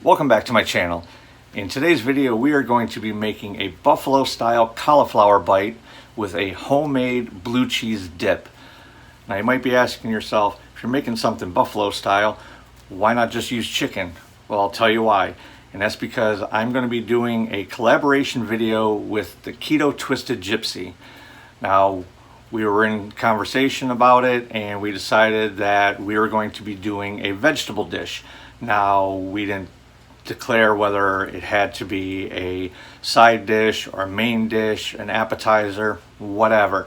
Welcome back to my channel. In today's video we are going to be making a buffalo style cauliflower bite with a homemade blue cheese dip. Now you might be asking yourself, if you're making something buffalo style, why not just use chicken? Well, I'll tell you why. And that's because I'm going to be doing a collaboration video with the Keto Twisted Gypsy. Now we were in conversation about it and we decided that we were going to be doing a vegetable dish. Now we didn't declare whether it had to be a side dish or a main dish, an appetizer, whatever.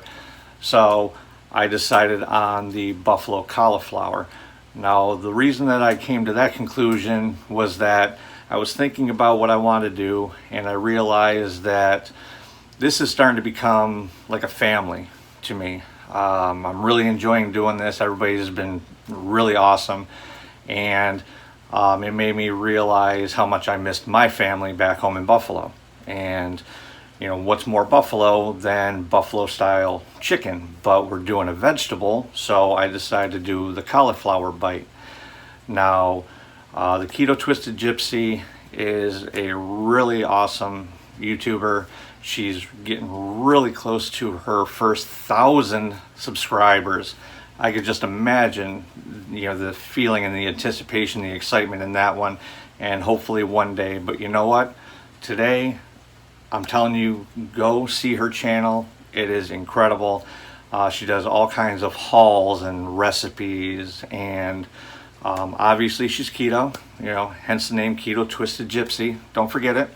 So I decided on the buffalo cauliflower. Now the reason that I came to that conclusion was that I was thinking about what I want to do and I realized that this is starting to become like a family to me. I'm really enjoying doing this. Everybody's been really awesome, and it made me realize how much I missed my family back home in Buffalo. And you know, what's more Buffalo than Buffalo style chicken? But we're doing a vegetable, so I decided to do the cauliflower bite. Now the Keto Twisted Gypsy is a really awesome YouTuber. She's getting really close to her first 1,000 subscribers. I could just imagine, you know, the feeling and the anticipation, the excitement in that one, and hopefully one day. But you know what? Today, I'm telling you, go see her channel. It is incredible. She does all kinds of hauls and recipes, and obviously she's keto, you know, hence the name Keto Twisted Gypsy. Don't forget it.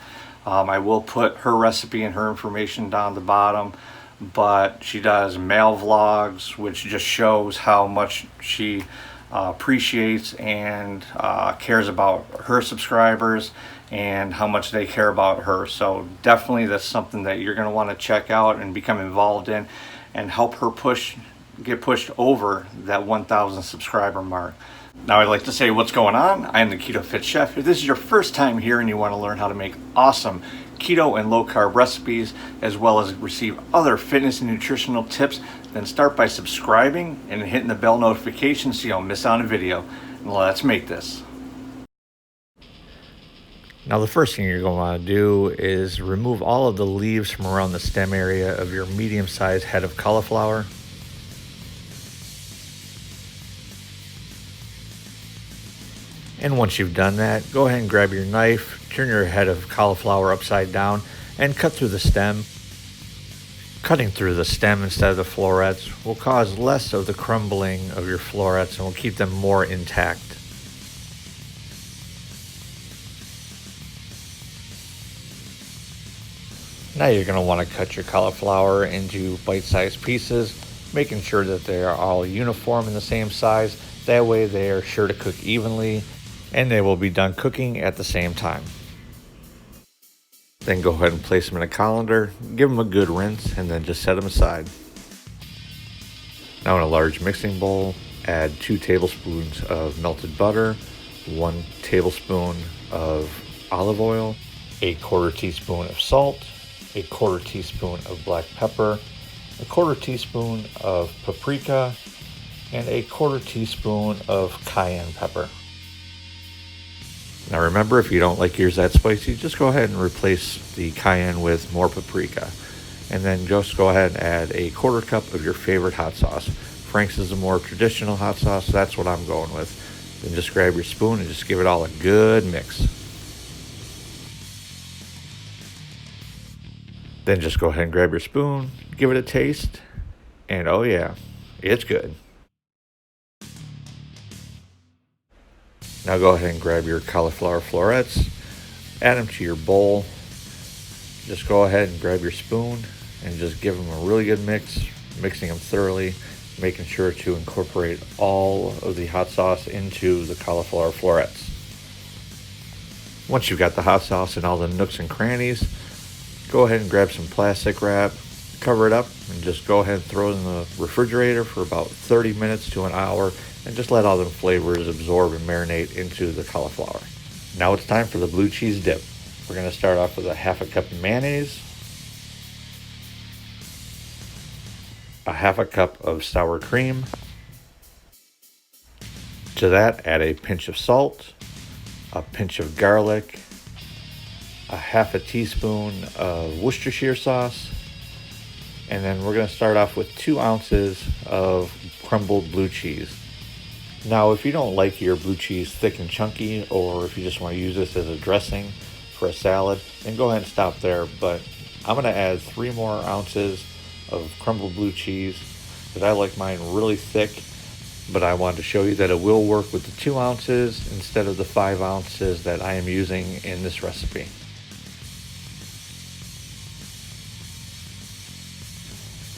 I will put her recipe and her information down the bottom. But she does mail vlogs, which just shows how much she appreciates and cares about her subscribers and how much they care about her. So definitely that's something that you're going to want to check out and become involved in and help her get pushed over that 1,000 subscriber mark. Now I'd like to say what's going on. I am the KetoFitChef. If this is your first time here and you want to learn how to make awesome keto and low carb recipes, as well as receive other fitness and nutritional tips, then start by subscribing and hitting the bell notification so you don't miss out on a video. And let's make this. Now the first thing you're going to want to do is remove all of the leaves from around the stem area of your medium-sized head of cauliflower. And once you've done that, go ahead and grab your knife, turn your head of cauliflower upside down, and cut through the stem. Cutting through the stem instead of the florets will cause less of the crumbling of your florets and will keep them more intact. Now you're going to want to cut your cauliflower into bite-sized pieces, making sure that they are all uniform in the same size. That way they are sure to cook evenly, and they will be done cooking at the same time. Then go ahead and place them in a colander, give them a good rinse, and then just set them aside. Now in a large mixing bowl, add 2 tablespoons of melted butter, 1 tablespoon of olive oil, a 1/4 teaspoon of salt, a 1/4 teaspoon of black pepper, a 1/4 teaspoon of paprika, and a 1/4 teaspoon of cayenne pepper. Now remember, if you don't like yours that spicy, just go ahead and replace the cayenne with more paprika. And then just go ahead and add a 1/4 cup of your favorite hot sauce. Frank's is a more traditional hot sauce, so that's what I'm going with. Then just grab your spoon and just give it all a good mix. Then just go ahead and grab your spoon, give it a taste, and oh yeah, it's good. Now go ahead and grab your cauliflower florets, add them to your bowl. Just go ahead and grab your spoon and just give them a really good mix, mixing them thoroughly, making sure to incorporate all of the hot sauce into the cauliflower florets. Once you've got the hot sauce in all the nooks and crannies, go ahead and grab some plastic wrap, cover it up, and just go ahead and throw it in the refrigerator for about 30 minutes to an hour, and just let all the flavors absorb and marinate into the cauliflower. Now it's time for the blue cheese dip. We're going to start off with a 1/2 cup of mayonnaise, a 1/2 cup of sour cream. To that, add a pinch of salt, a pinch of garlic, a half a teaspoon of Worcestershire sauce, and then we're going to start off with 2 ounces of crumbled blue cheese. Now, if you don't like your blue cheese thick and chunky, or if you just want to use this as a dressing for a salad, then go ahead and stop there. But I'm going to add 3 more ounces of crumbled blue cheese because I like mine really thick, but I wanted to show you that it will work with the 2 ounces instead of the 5 ounces that I am using in this recipe.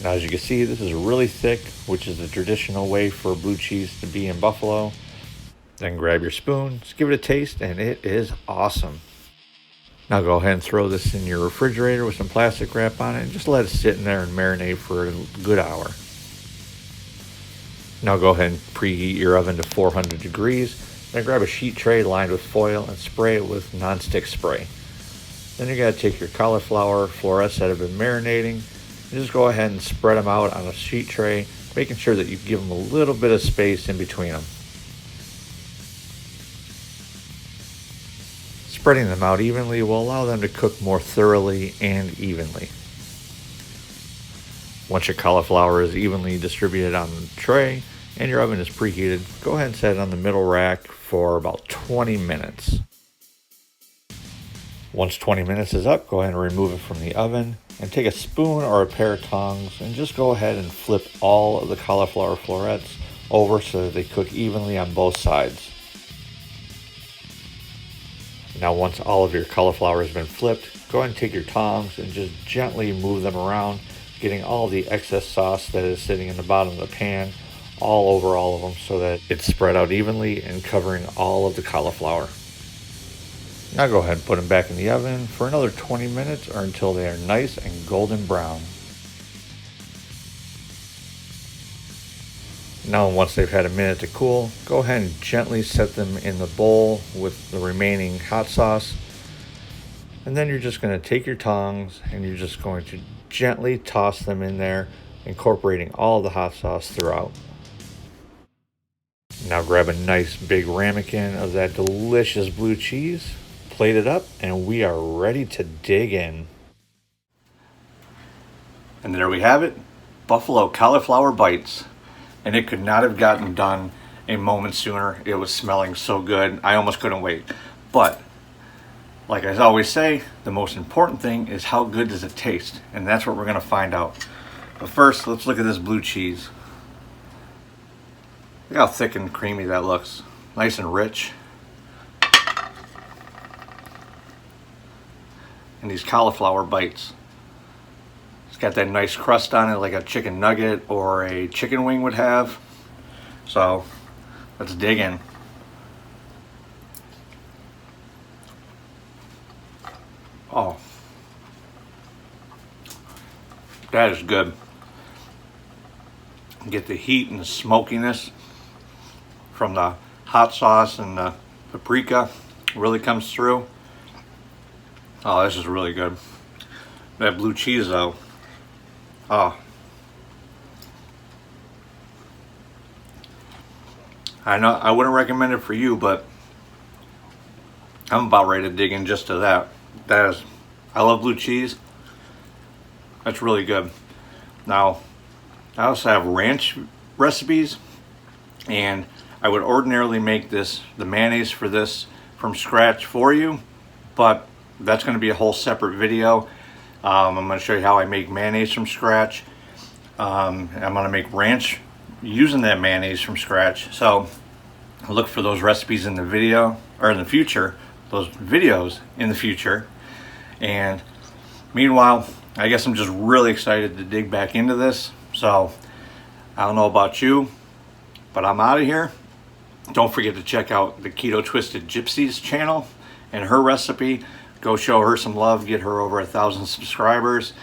Now, as you can see, this is really thick, which is the traditional way for blue cheese to be in buffalo. Then grab your spoon, just give it a taste, and it is awesome. Now go ahead and throw this in your refrigerator with some plastic wrap on it, and just let it sit in there and marinate for a good hour. Now go ahead and preheat your oven to 400 degrees. Then grab a sheet tray lined with foil and spray it with nonstick spray. Then you gotta take your cauliflower florets that have been marinating, and just go ahead and spread them out on a sheet tray, making sure that you give them a little bit of space in between them. Spreading them out evenly will allow them to cook more thoroughly and evenly. Once your cauliflower is evenly distributed on the tray and your oven is preheated, go ahead and set it on the middle rack for about 20 minutes. Once 20 minutes is up, go ahead and remove it from the oven and take a spoon or a pair of tongs and just go ahead and flip all of the cauliflower florets over so that they cook evenly on both sides. Now, once all of your cauliflower has been flipped, go ahead and take your tongs and just gently move them around, getting all the excess sauce that is sitting in the bottom of the pan all over all of them so that it's spread out evenly and covering all of the cauliflower. Now go ahead and put them back in the oven for another 20 minutes or until they are nice and golden brown. Now, once they've had a minute to cool, go ahead and gently set them in the bowl with the remaining hot sauce. And then you're just going to take your tongs and you're just going to gently toss them in there, incorporating all the hot sauce throughout. Now grab a nice big ramekin of that delicious blue cheese, plate it up, and we are ready to dig in. And there we have it, buffalo cauliflower bites. And it could not have gotten done a moment sooner. It was smelling so good, I almost couldn't wait. But like I always say, the most important thing is how good does it taste, and that's what we're gonna find out. But first, let's look at this blue cheese. Look how thick and creamy that looks. Nice and rich. And these cauliflower bites. It's got that nice crust on it like a chicken nugget or a chicken wing would have. So let's dig in. Oh, that is good. Get the heat and the smokiness from the hot sauce and the paprika really comes through. Oh, this is really good. That blue cheese though. Oh. I know I wouldn't recommend it for you, but I'm about ready to dig in just to that. I love blue cheese. That's really good. Now, I also have ranch recipes, and I would ordinarily make the mayonnaise for this from scratch for you, but that's going to be a whole separate video. I'm going to show you how I make mayonnaise from scratch. I'm going to make ranch using that mayonnaise from scratch. So look for those recipes in the video, or in the future, those videos in the future. And meanwhile, I guess I'm just really excited to dig back into this. So I don't know about you, but I'm out of here. Don't forget to check out the Keto Twisted Gypsy's channel and her recipe. Go show her some love, get her over 1,000 subscribers.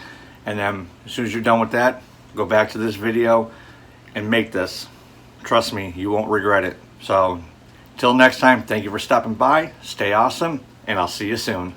And then as soon as you're done with that, go back to this video and make this. Trust me, you won't regret it. So till next time, thank you for stopping by. Stay awesome, and I'll see you soon.